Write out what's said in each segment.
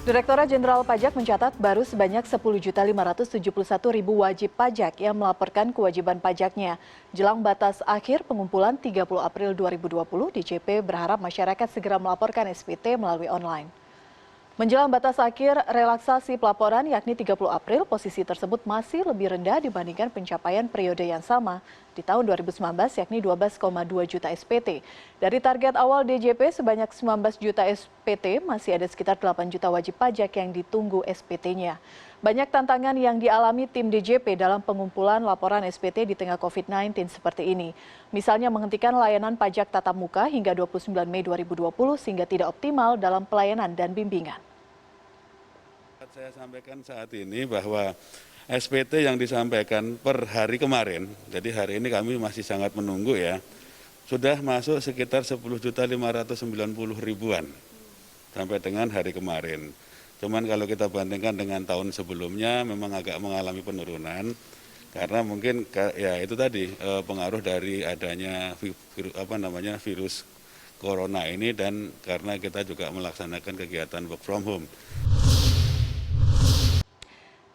Direktorat Jenderal Pajak mencatat baru sebanyak 10.571.000 wajib pajak yang melaporkan kewajiban pajaknya. Jelang batas akhir pengumpulan 30 April 2020, DJP berharap masyarakat segera melaporkan SPT melalui online. Menjelang batas akhir relaksasi pelaporan yakni 30 April, posisi tersebut masih lebih rendah dibandingkan pencapaian periode yang sama di tahun 2019 yakni 12,2 juta SPT. Dari target awal DJP sebanyak 19 juta SPT, masih ada sekitar 8 juta wajib pajak yang ditunggu SPT-nya. Banyak tantangan yang dialami tim DJP dalam pengumpulan laporan SPT di tengah COVID-19 seperti ini. Misalnya menghentikan layanan pajak tatap muka hingga 29 Mei 2020 sehingga tidak optimal dalam pelayanan dan bimbingan. Saya sampaikan saat ini bahwa SPT yang disampaikan per hari kemarin, jadi hari ini kami masih sangat menunggu ya, sudah masuk sekitar 10.590.000-an sampai dengan hari kemarin. Cuman kalau kita bandingkan dengan tahun sebelumnya memang agak mengalami penurunan karena mungkin ya itu tadi pengaruh dari adanya virus corona ini dan karena kita juga melaksanakan kegiatan work from home.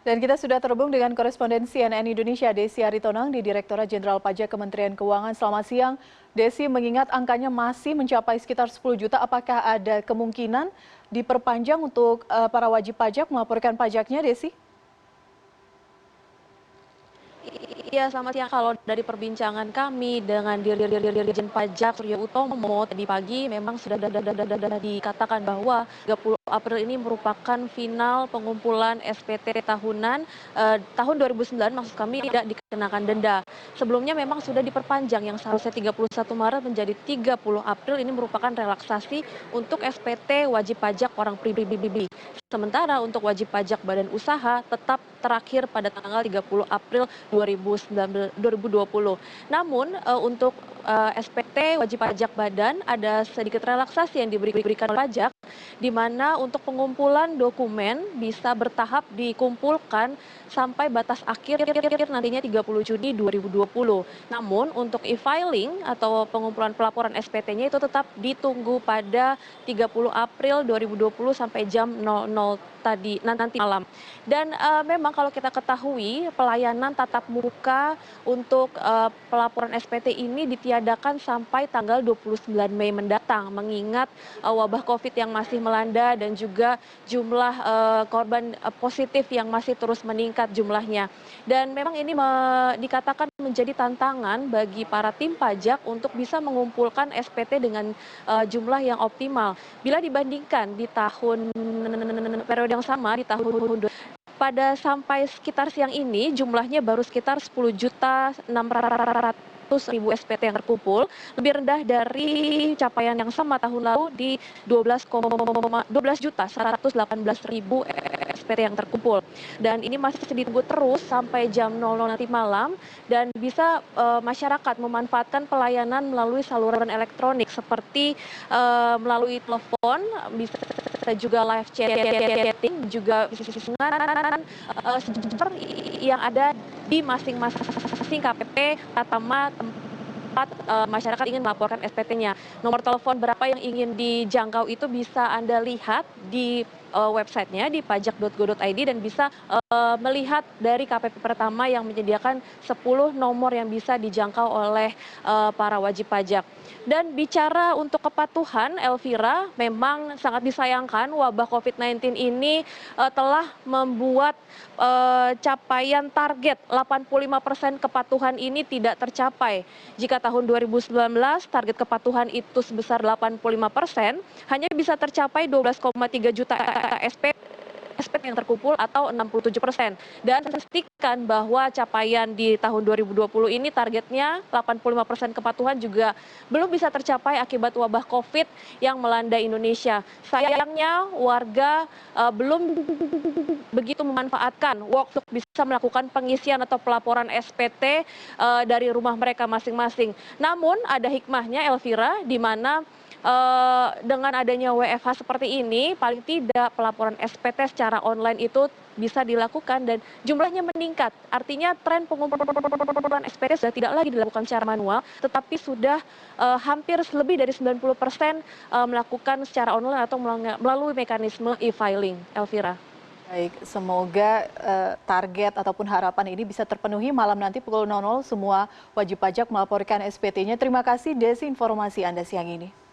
Dan kita sudah terhubung dengan koresponden CNN Indonesia, Desi Aritonang di Direktorat Jenderal Pajak Kementerian Keuangan. Selamat siang, Desi. Mengingat angkanya masih mencapai sekitar 10 juta, apakah ada kemungkinan diperpanjang untuk para wajib pajak melaporkan pajaknya, Desi? Iya, selamat siang. Kalau dari perbincangan kami dengan Dirjen Pajak Surya Utomo tadi pagi memang sudah dikatakan bahwa 30 April ini merupakan final pengumpulan SPT tahunan tahun 2009, maksud kami tidak dikenakan denda. Sebelumnya memang sudah diperpanjang yang seharusnya 31 Maret menjadi 30 April, ini merupakan relaksasi untuk SPT wajib pajak orang pribadi. Sementara untuk wajib pajak badan usaha tetap terakhir pada tanggal 30 April 2020. Namun untuk SPT wajib pajak badan ada sedikit relaksasi yang diberikan pajak, di mana untuk pengumpulan dokumen bisa bertahap dikumpulkan sampai batas akhir nantinya 30 Juni 2020. Namun untuk e-filing atau pengumpulan pelaporan SPT-nya itu tetap ditunggu pada 30 April 2020 sampai jam 00 tadi nanti malam. Dan memang kalau kita ketahui pelayanan tatap muka untuk pelaporan SPT ini ditiadakan sampai tanggal 29 Mei mendatang mengingat wabah Covid yang masih melanda dan juga jumlah korban positif yang masih terus meningkat jumlahnya. Dan memang ini dikatakan menjadi tantangan bagi para tim pajak untuk bisa mengumpulkan SPT dengan jumlah yang optimal. Bila dibandingkan di tahun periode yang sama di tahun pada sampai sekitar siang ini jumlahnya baru sekitar 10.600.000 SPT yang terkumpul, lebih rendah dari capaian yang sama tahun lalu di 12.118.000 SPT yang terkumpul. Dan ini masih ditunggu terus sampai jam 00 nanti malam dan bisa masyarakat memanfaatkan pelayanan melalui saluran elektronik seperti melalui telepon, bisa juga live chatting, juga sejajar yang ada di masing-masing KPP Pratama tempat masyarakat ingin melaporkan SPT-nya. Nomor telepon berapa yang ingin dijangkau itu bisa Anda lihat di websitenya di pajak.go.id dan bisa melihat dari KPP Pertama yang menyediakan 10 nomor yang bisa dijangkau oleh para wajib pajak. Dan bicara untuk kepatuhan, Elvira, memang sangat disayangkan wabah COVID-19 ini telah membuat capaian target 85% kepatuhan ini tidak tercapai. Jika tahun 2019 target kepatuhan itu sebesar 85%, hanya bisa tercapai 12,3 juta SPT yang terkumpul atau 67%. Dan pastikan bahwa capaian di tahun 2020 ini targetnya 85% kepatuhan juga belum bisa tercapai akibat wabah COVID yang melanda Indonesia. Sayangnya warga belum begitu memanfaatkan waktu bisa melakukan pengisian atau pelaporan SPT dari rumah mereka masing-masing. Namun ada hikmahnya, Elvira, di mana dengan adanya WFH seperti ini, paling tidak pelaporan SPT secara online itu bisa dilakukan dan jumlahnya meningkat. Artinya tren pengumpulan SPT sudah tidak lagi dilakukan secara manual, tetapi sudah hampir lebih dari 90% melakukan secara online atau melalui mekanisme e-filing. Elvira. Baik, semoga target ataupun harapan ini bisa terpenuhi malam nanti pukul 00 semua wajib pajak melaporkan SPT-nya. Terima kasih Desi informasi Anda siang ini.